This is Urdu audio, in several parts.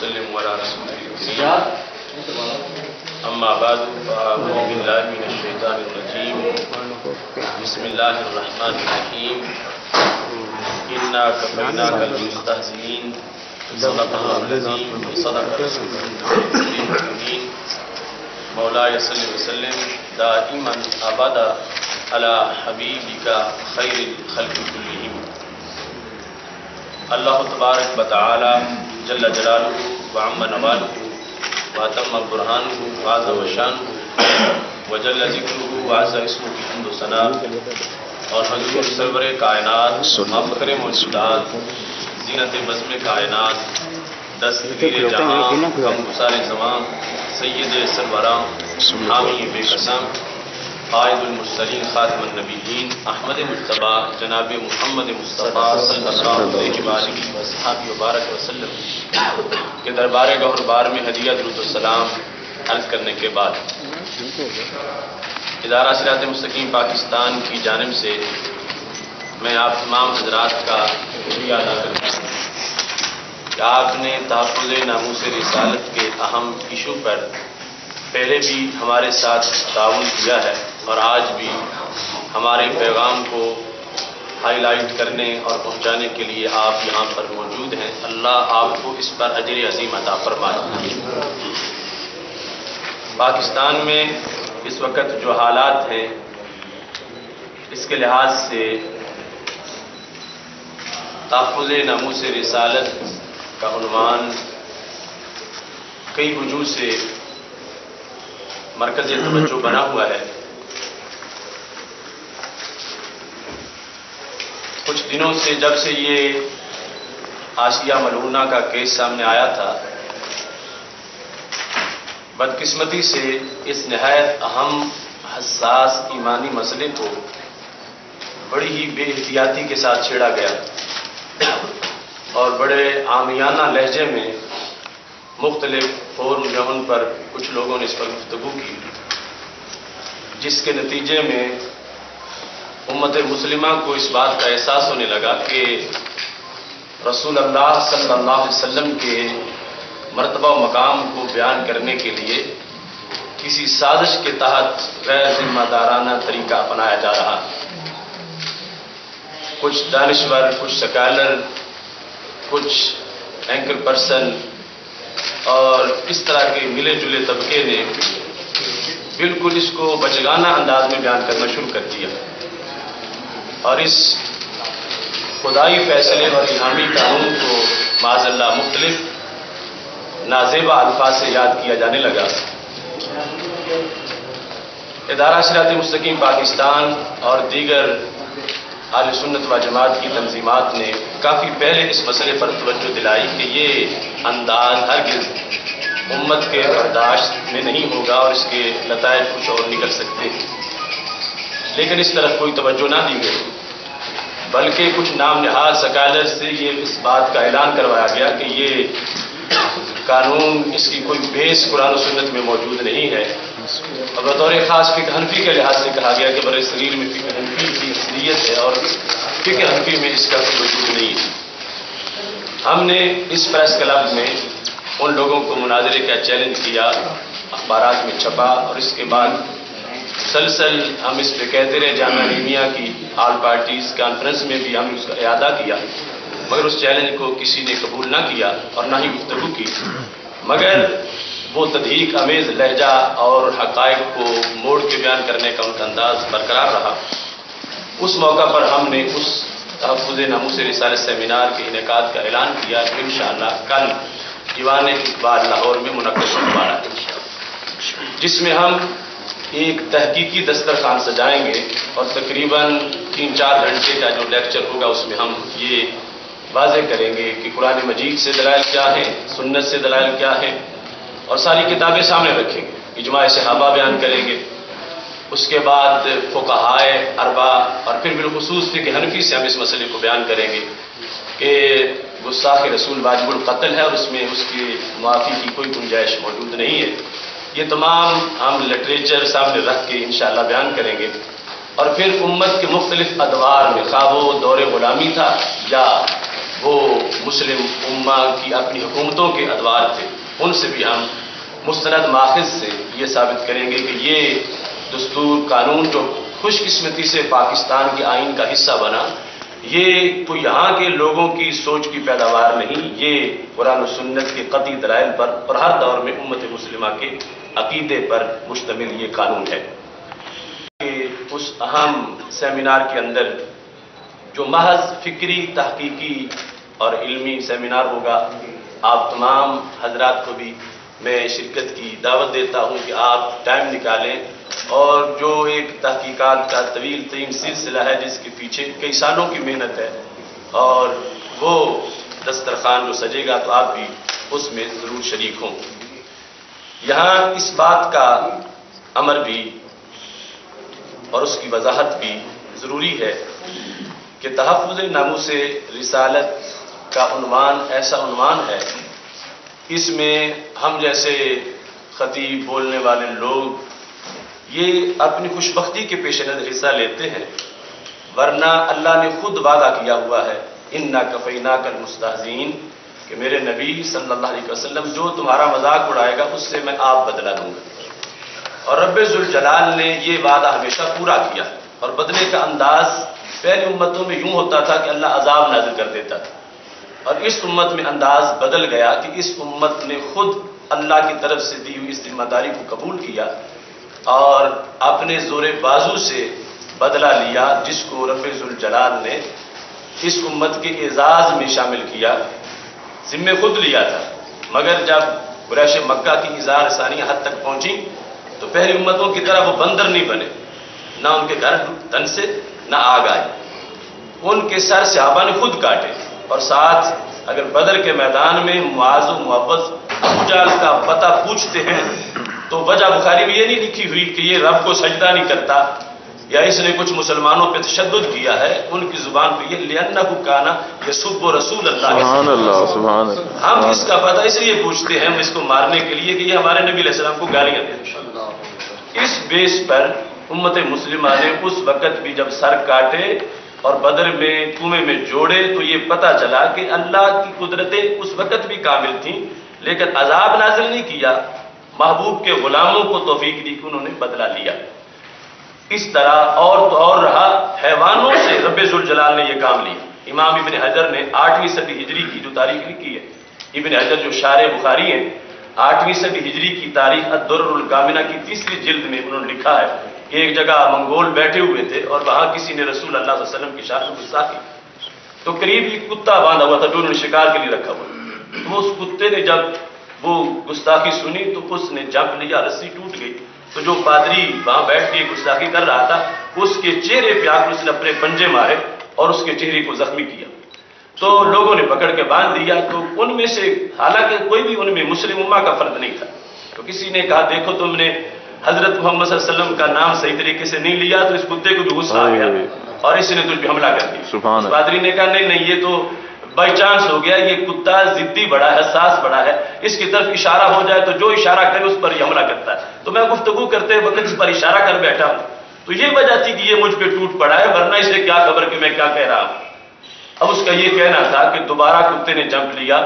وسلم على رسوله الكريم اما بعد فاعوذ بالله من الشيطان الرجيم بسم الله الرحمن الرحيم انا كفيناك المستهزئين صدق الله العظيم وصدق رسوله الكريم مولاي صل وسلم دائما ابدا على حبيبك خير الخلق كلهم. اللہ تبارک و تعالی جل جلالہ وعم نوالہ واتم برہانہ وعز وشانہ وجل ذکرہ وعز اسمہ کی حمد و ثنا اور حضور سرور کائنات مفخر موجودات زینت بزم کائنات دستگیر جہاں غمگسار زمان سید سربراں حامی بے قسم قائد المرسلین خاتم النبیین احمد مجتبیٰ جناب محمد مصطفیٰ صلی اللہ علیہ وآلہ وصحبہ وبارک وسلم کے دربار گہر بار میں ہدیہ درود السلام عرض کرنے کے بعد ادارہ صراط مستقیم پاکستان کی جانب سے میں آپ تمام حضرات کا شکریہ ادا کرتا ہوں کہ آپ نے تحفظ ناموس رسالت کے اہم ایشو پر پہلے بھی ہمارے ساتھ تعاون کیا ہے اور آج بھی ہمارے پیغام کو ہائی لائٹ کرنے اور پہنچانے کے لیے آپ یہاں پر موجود ہیں. اللہ آپ کو اس پر اجر عظیم عطا فرمائے. پاکستان میں اس وقت جو حالات ہیں اس کے لحاظ سے تحفظ ناموس رسالت کا عنوان کئی وجوہ سے مرکز توجہ بنا ہوا ہے. کچھ دنوں سے جب سے یہ آسیہ ملعونہ کا کیس سامنے آیا تھا بدقسمتی سے اس نہایت اہم حساس ایمانی مسئلے کو بڑی ہی بے احتیاطی کے ساتھ چھیڑا گیا اور بڑے عامیانہ لہجے میں مختلف فورم میں ان پر کچھ لوگوں نے اس پر گفتگو کی جس کے نتیجے میں امت مسلمہ کو اس بات کا احساس ہونے لگا کہ رسول اللہ صلی اللہ علیہ وسلم کے مرتبہ و مقام کو بیان کرنے کے لیے کسی سازش کے تحت غیر ذمہ دارانہ طریقہ اپنایا جا رہا. کچھ دانشور، کچھ سکالر، کچھ اینکر پرسن اور اس طرح کے ملے جلے طبقے نے بالکل اس کو بچگانہ انداز میں بیان کرنا شروع کر دیا اور اس خدائی فیصلے اور الہامی قانون کو معاذ اللہ مختلف نازیبا الفاظ سے یاد کیا جانے لگا. ادارہ صراط مستقیم پاکستان اور دیگر اہل سنت و جماعت کی تنظیمات نے کافی پہلے اس مسئلے پر توجہ دلائی کہ یہ انداز ہرگز امت کے برداشت میں نہیں ہوگا اور اس کے نتائج کچھ اور نکل سکتے ہیں. لیکن اس طرف کوئی توجہ نہ دی گئی بلکہ کچھ نام نہاد سکالر سے یہ اس بات کا اعلان کروایا گیا کہ یہ قانون اس کی کوئی بیس قرآن و سنت میں موجود نہیں ہے اور بطور خاص فقہ حنفی کے لحاظ سے کہا گیا کہ برِ صغیر میں فقہ حنفی کی اصلیت ہے اور فقہ حنفی میں اس کا کوئی وجود نہیں ہے. ہم نے اس پریس کلب میں ان لوگوں کو مناظرے کا چیلنج کیا، اخبارات میں چھپا اور اس کے بعد مسلسل ہم اس پہ کہتے رہے. جامعہ نعیمیہ کی آل پارٹیز کانفرنس میں بھی ہم اس کا اعادہ کیا مگر اس چیلنج کو کسی نے قبول نہ کیا اور نہ ہی گفتگو کی، مگر وہ تضحیک آمیز لہجہ اور حقائق کو موڑ کے بیان کرنے کا ان کا انداز برقرار رہا. اس موقع پر ہم نے اس تحفظ ناموس رسالت سیمینار کے انعقاد کا اعلان کیا کہ انشاءاللہ کل دیوان اقبال لاہور میں منعقد ہونے والا ہے، جس میں ہم ایک تحقیقی دسترخوان سجائیں گے اور تقریباً 3-4 گھنٹے کا جو لیکچر ہوگا اس میں ہم یہ واضح کریں گے کہ قرآن مجید سے دلائل کیا ہیں، سنت سے دلائل کیا ہیں اور ساری کتابیں سامنے رکھیں گے. اجماع صحابہ بیان کریں گے، اس کے بعد فقہائے اربعہ اور پھر بالخصوص فقہ حنفی سے ہم اس مسئلے کو بیان کریں گے کہ گستاخ رسول واجب القتل ہے اور اس میں اس کی معافی کی کوئی گنجائش موجود نہیں ہے. یہ تمام ہم لٹریچر سامنے رکھ کے انشاءاللہ بیان کریں گے اور پھر امت کے مختلف ادوار میں خواہ وہ دور غلامی تھا یا وہ مسلم امہ کی اپنی حکومتوں کے ادوار تھے، ان سے بھی ہم مستند ماخذ سے یہ ثابت کریں گے کہ یہ دستور قانون جو خوش قسمتی سے پاکستان کے آئین کا حصہ بنا، یہ کوئی یہاں کے لوگوں کی سوچ کی پیداوار نہیں، یہ قرآن و سنت کے قطعی دلائل پر اور ہر دور میں امت مسلمہ کے عقیدے پر مشتمل یہ قانون ہے۔ اس اہم سیمینار کے اندر جو محض فکری، تحقیقی اور علمی سیمینار ہوگا، آپ تمام حضرات کو بھی میں شرکت کی دعوت دیتا ہوں کہ آپ ٹائم نکالیں، اور جو ایک تحقیقات کا طویل ترین سلسلہ ہے جس کے پیچھے کئی سالوں کی محنت ہے، اور وہ دسترخوان جو سجے گا تو آپ بھی اس میں ضرور شریک ہوں۔ یہاں اس بات کا امر بھی اور اس کی وضاحت بھی ضروری ہے کہ تحفظ ناموس رسالت کا عنوان ایسا عنوان ہے، اس میں ہم جیسے خطیب بولنے والے لوگ یہ اپنی خوش بختی کے پیش نظر حصہ لیتے ہیں، ورنہ اللہ نے خود وعدہ کیا ہوا ہے انا کفیناک المستہزئین، کہ میرے نبی صلی اللہ علیہ وسلم جو تمہارا مذاق اڑائے گا اس سے میں آپ بدلہ دوں گا۔ اور رب ذوالجلال نے یہ وعدہ ہمیشہ پورا کیا، اور بدلے کا انداز پہلی امتوں میں یوں ہوتا تھا کہ اللہ عذاب نازل کر دیتا تھا، اور اس امت میں انداز بدل گیا کہ اس امت نے خود اللہ کی طرف سے دی ہوئی اس ذمہ داری کو قبول کیا اور اپنے زور بازو سے بدلہ لیا، جس کو رب ذوالجلال نے اس امت کے اعزاز میں شامل کیا۔ ذمہ خود لیا تھا، مگر جب قریش مکہ کی اظہار ثانیہ حد تک پہنچی تو پہلی امتوں کی طرح وہ بندر نہیں بنے، نہ ان کے گھر تن سے نہ آگ آئی، ان کے سر صحابہ نے خود کاٹے، اور ساتھ اگر بدر کے میدان میں معاذ و محبت ابو جہل کا پتہ پوچھتے ہیں تو وجہ بخاری میں یہ نہیں لکھی ہوئی کہ یہ رب کو سجدہ نہیں کرتا یا اس نے کچھ مسلمانوں پہ تشدد کیا ہے، ان کی زبان پہ یہ لِأَنَّهُ كَانَ يَسُبُّ رسول اللہ۔ سبحان اللہ، سبحان اللہ۔ ہم اس کا پتہ اس لیے پوچھتے ہیں اس کو مارنے کے لیے کہ یہ ہمارے نبی علیہ السلام کو گالیاں دیتے ہیں۔ اس بیس پر امت مسلمہ نے اس وقت بھی جب سر کاٹے اور بدر میں کنویں میں جوڑے تو یہ پتہ چلا کہ اللہ کی قدرتیں اس وقت بھی کامل تھیں، لیکن عذاب نازل نہیں کیا، محبوب کے غلاموں کو توفیق دی کہ انہوں نے بدلہ لیا۔ اس طرح اور تو اور رہا، حیوانوں سے رب ذوالجلال نے یہ کام لیا۔ امام ابن حجر نے 8ویں صدی ہجری کی جو تاریخ لکھی ہے، ابن حجر جو شارح بخاری ہیں، 8ویں صدی ہجری کی تاریخ الدر الکامنہ کی 3ری جلد میں انہوں نے لکھا ہے کہ ایک جگہ منگول بیٹھے ہوئے تھے اور وہاں کسی نے رسول اللہ صلی اللہ علیہ وسلم کی شان میں گستاخی، تو قریب ایک کتا باندھا ہوا تھا جو انہوں نے شکار کے لیے رکھا ہوا، تو اس کتے نے جب وہ گستاخی سنی تو اس نے جھپ لیا، رسی ٹوٹ گئی، تو جو پادری وہاں بیٹھ کے گستاخی کر رہا تھا اس کے چہرے پہ آ کر اس نے اپنے پنجے مارے اور اس کے چہرے کو زخمی کیا، تو لوگوں نے پکڑ کے باندھ دیا۔ تو ان میں سے حالانکہ کوئی بھی ان میں مسلم امہ کا فرد نہیں تھا، تو کسی نے کہا دیکھو تم نے حضرت محمد صلی اللہ علیہ وسلم کا نام صحیح طریقے سے نہیں لیا تو اس کتے کو بھی غصہ آ گیا اور اس نے تجھ پہ حملہ کر دیا۔ اس پادری نے کہا نہیں نہیں، یہ تو بائی چانس ہو گیا، یہ کتا ضدی بڑا ہے، حساس بڑا ہے، اس کی طرف اشارہ ہو جائے تو جو اشارہ کرے اس پر یہ حملہ کرتا ہے، تو میں گفتگو کرتے وقت اس پر اشارہ کر بیٹھا ہوں، تو یہ وجہ تھی کہ یہ مجھ پہ ٹوٹ پڑا ہے، ورنہ اسے کیا خبر کہ میں کیا کہہ رہا ہوں۔ اب اس کا یہ کہنا تھا کہ دوبارہ کتے نے جمپ لیا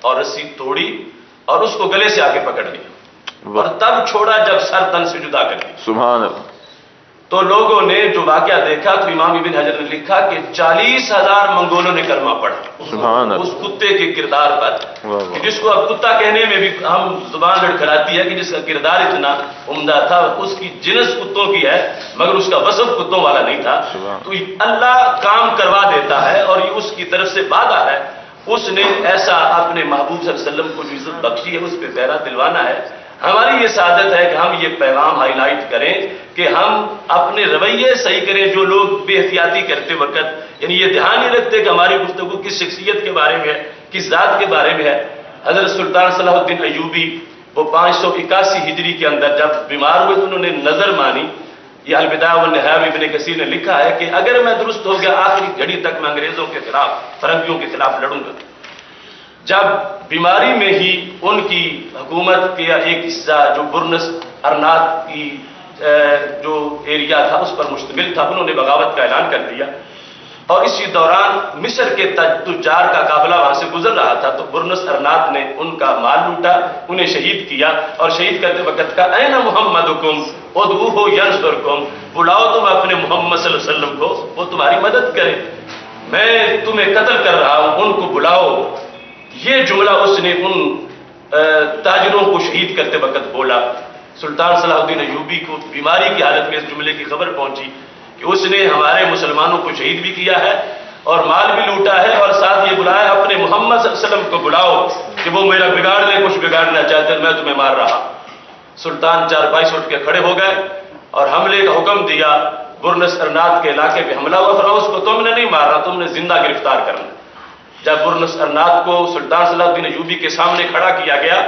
اور رسی توڑی اور اس کو گلے سے آ کے پکڑ لیا اور تب چھوڑا جب سر تن سے جدا کر دیا۔ سبحان اللہ۔ تو لوگوں نے جو واقعہ دیکھا تو امام ابن حجر نے لکھا کہ 40,000 منگولوں نے کلمہ پڑھا سبحان اللہ اس کتے کے کردار پر، کہ جس کو اب کتا کہنے میں بھی ہم زبان لڑکھڑاتی ہے کہ جس کا کردار اتنا عمدہ تھا، اس کی جنس کتوں کی ہے مگر اس کا وصف کتوں والا نہیں تھا۔ تو اللہ کام کروا دیتا ہے اور یہ اس کی طرف سے وعدہ ہے، اس نے ایسا اپنے محبوب صلی اللہ علیہ وسلم کو جو عزت بخشی ہے اس پہ پہرا دلوانا ہے۔ ہماری یہ سعادت ہے کہ ہم یہ پیغام ہائی لائٹ کریں کہ ہم اپنے رویے صحیح کریں۔ جو لوگ بے احتیاطی کرتے وقت یعنی یہ دھیان نہیں رکھتے کہ ہماری گفتگو کس شخصیت کے بارے میں ہے، کس ذات کے بارے میں ہے۔ حضرت سلطان صلاح الدین ایوبی وہ 581 ہجری کے اندر جب بیمار ہوئے تو انہوں نے نظر مانی، یہ البدایہ والنہایہ میں ابن کثیر نے لکھا ہے کہ اگر میں درست ہو گیا آخری گھڑی تک میں انگریزوں کے خلاف، فرنگیوں کے خلاف لڑوں گا۔ جب بیماری میں ہی ان کی حکومت کا ایک حصہ جو برنس ارنات کی جو ایریا تھا اس پر مشتمل تھا، انہوں نے بغاوت کا اعلان کر دیا، اور اسی دوران مصر کے تجار کا قافلہ وہاں سے گزر رہا تھا تو برنس ارنات نے ان کا مال لوٹا، انہیں شہید کیا، اور شہید کرتے وقت کا این محمدکم ادعوہ ینصرکم، بلاؤ تم اپنے محمد صلی اللہ علیہ وسلم کو، وہ تمہاری مدد کرے، میں تمہیں قتل کر رہا ہوں، ان کو بلاؤ۔ یہ جملہ اس نے ان تاجروں کو شہید کرتے وقت بولا۔ سلطان صلاح الدین ایوبی کو بیماری کی حالت میں اس جملے کی خبر پہنچی کہ اس نے ہمارے مسلمانوں کو شہید بھی کیا ہے اور مال بھی لوٹا ہے، اور ساتھ یہ بلایا اپنے محمد صلی اللہ علیہ وسلم کو بلاؤ کہ وہ میرا بگاڑ لے، کچھ بگاڑنا چاہتے ہیں، میں تمہیں مار رہا۔ سلطان چارپائی سے اٹھ کے کھڑے ہو گئے اور حملے کا حکم دیا۔ برنس ارنات کے علاقے پہ حملہ ہوا، فرمایا اس کو تم نے نہیں مارنا، تم نے زندہ گرفتار کرنا۔ جب برنس ارنات کو سلطان صلاح الدین ایوبی کے سامنے کھڑا کیا گیا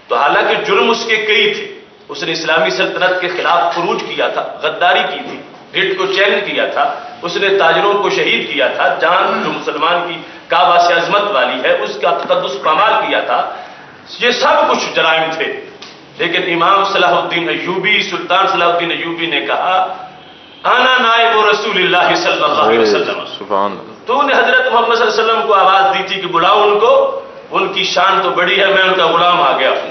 تو حالانکہ جرم اس کے کئی تھے، اس نے اسلامی سلطنت کے خلاف خروج کیا تھا، غداری کی تھی، رٹ کو چیلنج کیا تھا، اس نے تاجروں کو شہید کیا تھا، جان جو مسلمان کی کعبہ سے عظمت والی ہے اس کا تقدس پامال کیا تھا، یہ سب کچھ جرائم تھے، لیکن امام صلاح الدین ایوبی، سلطان صلاح الدین ایوبی نے کہا انا نائب رسول اللہ صلی اللہ علیہ وسلم، سبحان اللہ، تو نے حضرت محمد صلی اللہ علیہ وسلم کو آواز دی تھی کہ بلاؤ ان کو، ان کی شان تو بڑی ہے، میں ان کا غلام آ گیا ہوں،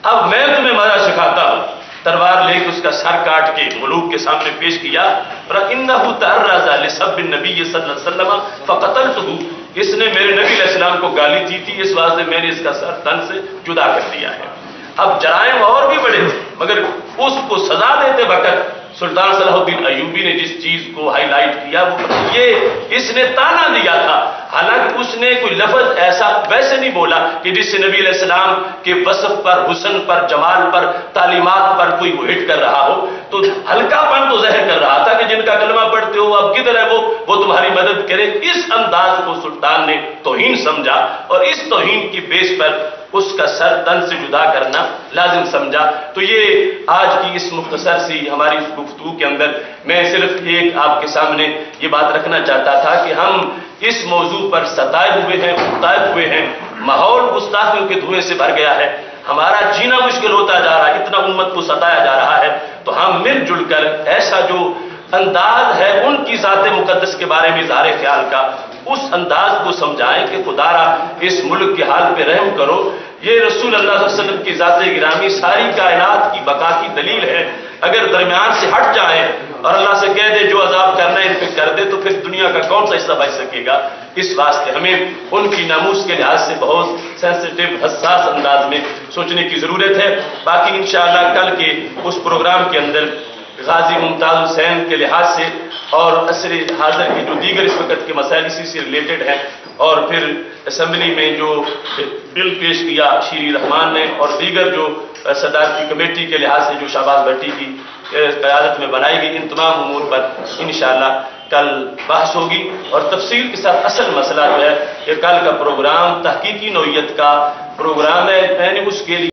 اب میں تمہیں مزہ سکھاتا ہوں۔ تلوار لے کے اس کا سر کاٹ کے ملوک کے سامنے پیش کیا، فَإِنَّهُ تَعَرَّضَ لِسَبِّ النَّبِيِّ صلی اللہ علیہ وسلم فَقَتَلْتُهُ، اس نے میرے نبی علیہ السلام کو گالی دی تھی، اس واسطے میں نے اس کا سر تن سے جدا کر دیا ہے۔ اب جرائم اور بھی بڑے تھے، مگر اس کو سزا دیتے وقت سلطان صلاح الدین ایوبی نے جس چیز کو ہائی لائٹ کیا وہ یہ اس نے تانا دیا تھا، حالانکہ اس نے کوئی لفظ ایسا ویسے نہیں بولا کہ جس سے نبی علیہ السلام کے وصف پر، حسن پر، جمال پر، تعلیمات پر کوئی وہ ہٹ کر رہا ہو، تو ہلکا پن تو ظاہر کر رہا تھا کہ جن کا کلمہ پڑھتے ہو اب کدھر ہے وہ تمہاری مدد کرے۔ اس انداز کو سلطان نے توہین سمجھا اور اس توہین کی بیس پر اس کا سر تن سے جدا کرنا لازم سمجھا۔ تو یہ آج کی اس مختصر سی ہماری گفتگو کے اندر میں صرف ایک آپ کے سامنے یہ بات رکھنا چاہتا تھا کہ ہم اس موضوع پر ستائے ہوئے ہیں، اکتائے ہوئے ہیں، ماحول گستاخیوں کے دھوئیں سے بھر گیا ہے، ہمارا جینا مشکل ہوتا جا رہا ہے، اتنا امت کو ستایا جا رہا ہے، تو ہم مل جل کر ایسا جو انداز ہے ان کی ذات مقدس کے بارے میں اظہار خیال کا، اس انداز کو سمجھائیں کہ خدا را اس ملک کے حال پہ رحم کرو۔ یہ رسول اللہ صلی اللہ علیہ وسلم کی ذات گرامی ساری کائنات کی بقا کی دلیل ہے، اگر درمیان سے ہٹ جائیں اور اللہ سے کہہ دے جو عذاب کرنا ہے ان پہ کر دے تو پھر دنیا کا کون سا حصہ بچ سکے گا؟ اس واسطے ہمیں ان کی ناموس کے لحاظ سے بہت سینسیٹیو، حساس انداز میں سوچنے کی ضرورت ہے۔ باقی انشاءاللہ کل کے اس پروگرام کے اندر غازی ممتاز حسین کے لحاظ سے اور عصر حاضر کے جو دیگر اس وقت کے مسائل اسی سے ریلیٹڈ ہیں، اور پھر اسمبلی میں جو بل پیش کیا شیری رحمان نے اور دیگر جو صدارتی کمیٹی کے لحاظ سے جو شہباز بھٹی کی قیادت میں بنائی گئی، ان تمام امور پر انشاءاللہ کل بحث ہوگی، اور تفصیل کے ساتھ اصل مسئلہ جو ہے کہ کل کا پروگرام تحقیقی نوعیت کا پروگرام ہے، میں نے اس کے لیے